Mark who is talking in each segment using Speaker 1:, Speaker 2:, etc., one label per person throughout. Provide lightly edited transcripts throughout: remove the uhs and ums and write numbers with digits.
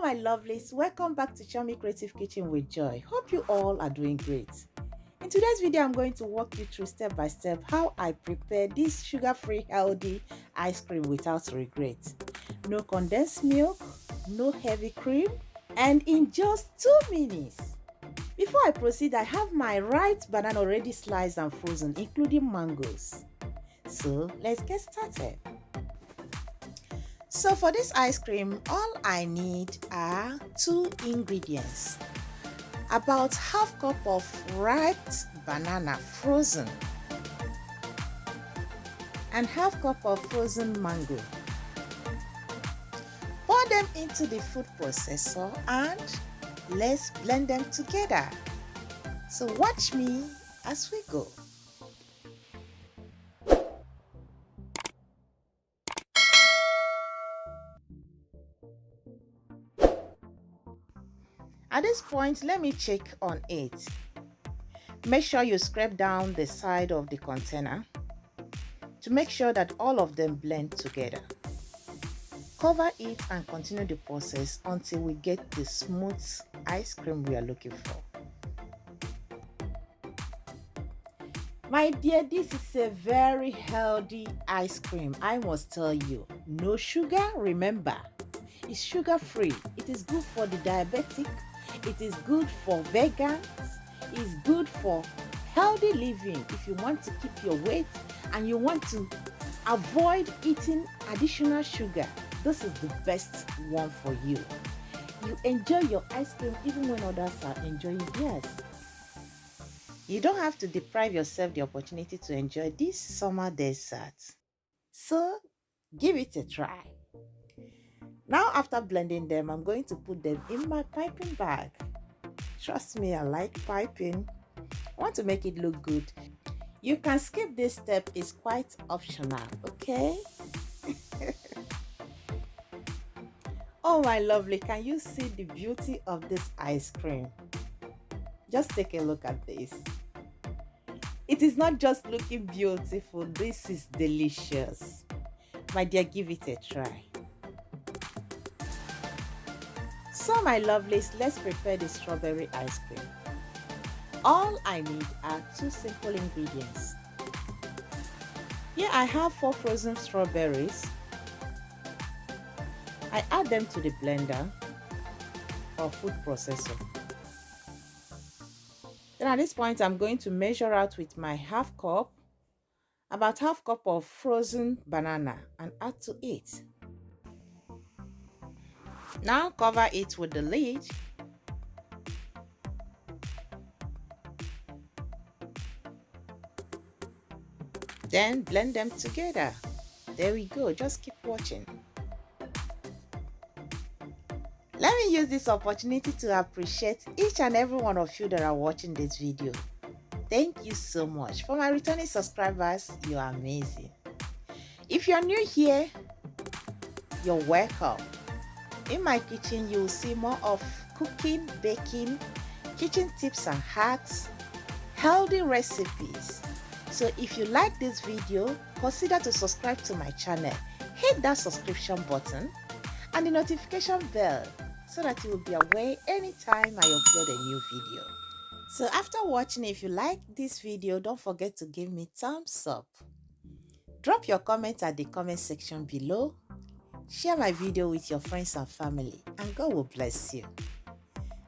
Speaker 1: my lovelies, welcome back to Chiommy Creative Kitchen with Joy. Hope you all are doing great. In today's video, I'm going to walk you through step by step how I prepare this sugar-free healthy ice cream without regret. No condensed milk, no heavy cream, and in just 2 minutes. Before I proceed, I have my ripe banana already sliced and frozen, including mangoes. So let's get started. So for this ice cream, all I need are 2 ingredients. About half cup of ripe banana frozen and half cup of frozen mango. Pour them into the food processor and let's blend them together. So watch me as we go. At this point, let me check on it. Make sure you scrape down the side of the container to make sure that all of them blend together. Cover it and continue the process until we get the smooth ice cream we are looking for. My dear, this is a very healthy ice cream, I must tell you. No sugar, remember. It's sugar-free. It is good for the diabetic. It is good for vegans. It's good for healthy living if you want to keep your weight and you want to avoid eating additional sugar. This is the best one for you. You enjoy your ice cream even when others are enjoying theirs. You don't have to deprive yourself the opportunity to enjoy this summer dessert. So give it a try. Now after blending them, I'm going to put them in my piping bag. Trust me, I like piping. I want to make it look good. You can skip this step, it's quite optional, okay? Oh my lovely, can you see the beauty of this ice cream? Just take a look at this. It is not just looking beautiful, this is delicious. My dear, give it a try. So my lovelies, let's prepare the strawberry ice cream. All I need are 2 simple ingredients. Here I have 4 frozen strawberries. I add them to the blender or food processor. Then at this point, I'm going to measure out with my half cup, about half cup of frozen banana and add to it. Now cover it with the lid. Then blend them together. There we go, just keep watching. Let me use this opportunity to appreciate each and every one of you that are watching this video. Thank you so much. For my returning subscribers, you are amazing. If you're new here, you're welcome. In my kitchen, you will see more of cooking, baking, kitchen tips and hacks, healthy recipes. So if you like this video, consider to subscribe to my channel. Hit that subscription button and the notification bell so that you will be aware anytime I upload a new video. So after watching, if you like this video, don't forget to give me thumbs up. Drop your comments at the comment section below. Share my video with your friends and family, and God will bless you.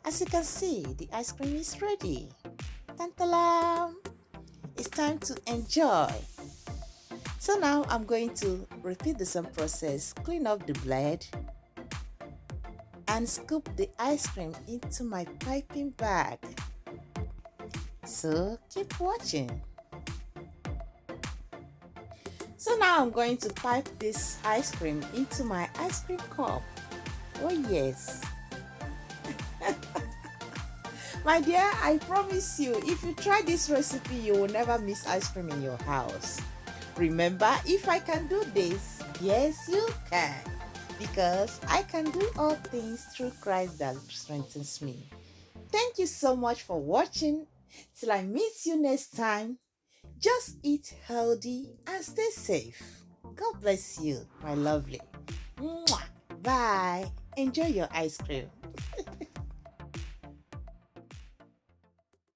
Speaker 1: As you can see, the ice cream is ready. Tantalam! It's time to enjoy. So now I'm going to repeat the same process. Clean up the blade and scoop the ice cream into my piping bag. So keep watching. So now I'm going to pipe this ice cream into my ice cream cup. Oh yes. My dear, I promise you, if you try this recipe, you will never miss ice cream in your house. Remember, if I can do this, yes you can. Because I can do all things through Christ that strengthens me. Thank you so much for watching. Till I meet you next time. Just eat healthy and stay safe. God bless you, my lovely. Mwah. Bye. Enjoy your ice cream.